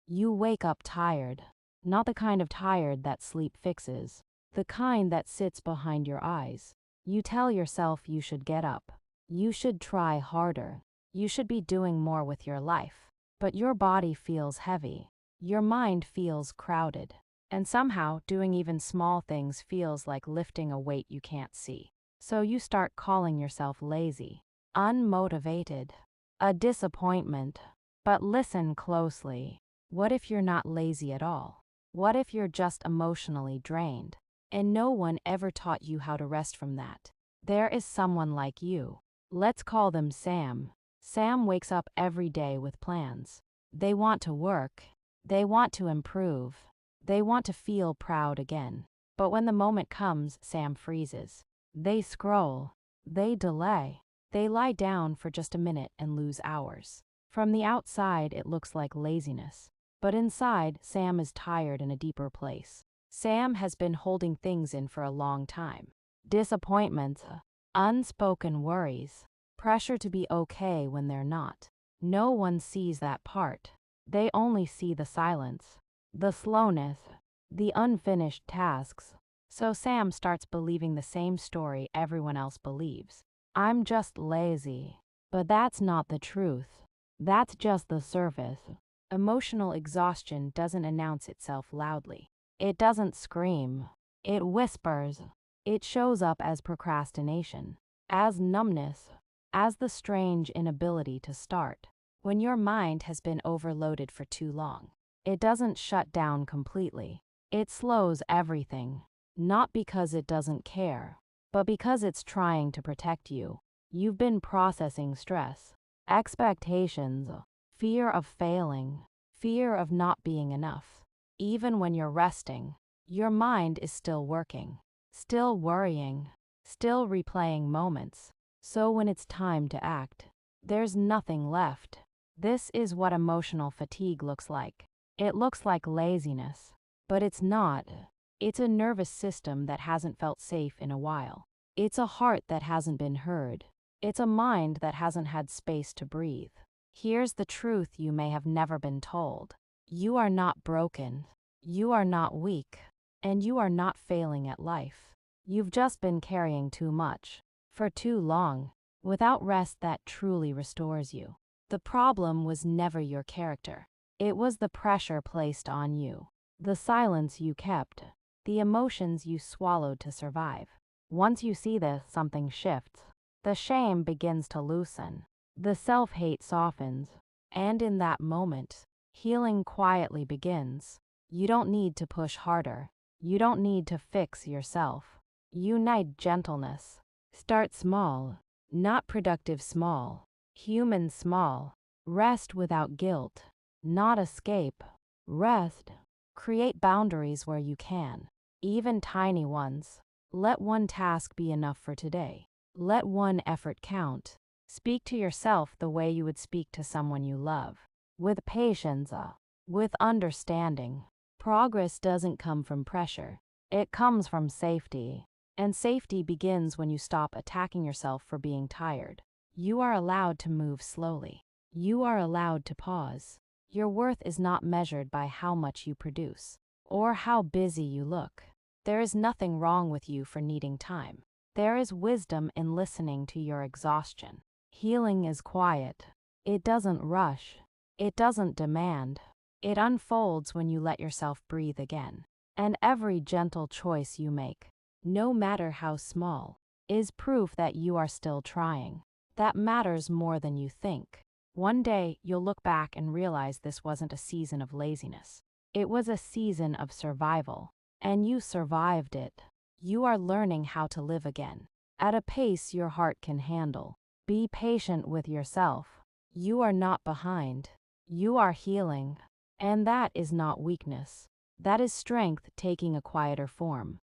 You wake up tired, not the kind of tired that sleep fixes, the kind that sits behind your eyes. You tell yourself you should get up. You should try harder. You should be doing more with your life. But your body feels heavy. Your mind feels crowded. And somehow, doing even small things feels like lifting a weight you can't see. So you start calling yourself lazy, unmotivated, a disappointment. But listen closely. What if you're not lazy at all? What if you're just emotionally drained? And no one ever taught you how to rest from that. There is someone like you. Let's call them Sam. Sam wakes up every day with plans. They want to work. They want to improve. They want to feel proud again. But when the moment comes, Sam freezes. They scroll. They delay. They lie down for just a minute and lose hours. From the outside, it looks like laziness. But inside, Sam is tired in a deeper place. Sam has been holding things in for a long time. Disappointments, unspoken worries, pressure to be okay when they're not. No one sees that part. They only see the silence, the slowness, the unfinished tasks. So Sam starts believing the same story everyone else believes. I'm just lazy. But that's not the truth. That's just the surface. Emotional exhaustion doesn't announce itself loudly. It doesn't scream. It whispers. It shows up as procrastination, as numbness, as the strange inability to start. When your mind has been overloaded for too long, it doesn't shut down completely. It slows everything, not because it doesn't care, but because it's trying to protect you. You've been processing stress, expectations, fear of failing, fear of not being enough. Even when you're resting, your mind is still working, still worrying, still replaying moments. So when it's time to act, there's nothing left. This is what emotional fatigue looks like. It looks like laziness, but it's not. It's a nervous system that hasn't felt safe in a while. It's a heart that hasn't been heard. It's a mind that hasn't had space to breathe. Here's the truth you may have never been told. You are not broken. You are not weak. And you are not failing at life. You've just been carrying too much, for too long, without rest that truly restores you. The problem was never your character. It was the pressure placed on you, the silence you kept, the emotions you swallowed to survive. Once you see this, something shifts. The shame begins to loosen. The self-hate softens. And in that moment, healing quietly begins. You don't need to push harder. You don't need to fix yourself. You need gentleness. Start small, not productive small, human small. Rest without guilt, not escape. Rest. Create boundaries where you can, even tiny ones. Let one task be enough for today. Let one effort count. Speak to yourself the way you would speak to someone you love. With patience, with understanding. Progress doesn't come from pressure. It comes from safety. And safety begins when you stop attacking yourself for being tired. You are allowed to move slowly. You are allowed to pause. Your worth is not measured by how much you produce or how busy you look. There is nothing wrong with you for needing time. There is wisdom in listening to your exhaustion. Healing is quiet. It doesn't rush. It doesn't demand. It unfolds when you let yourself breathe again. And every gentle choice you make, no matter how small, is proof that you are still trying. That matters more than you think. One day, you'll look back and realize this wasn't a season of laziness. It was a season of survival. And you survived it. You are learning how to live again, at a pace your heart can handle. Be patient with yourself. You are not behind. You are healing. And that is not weakness. That is strength taking a quieter form.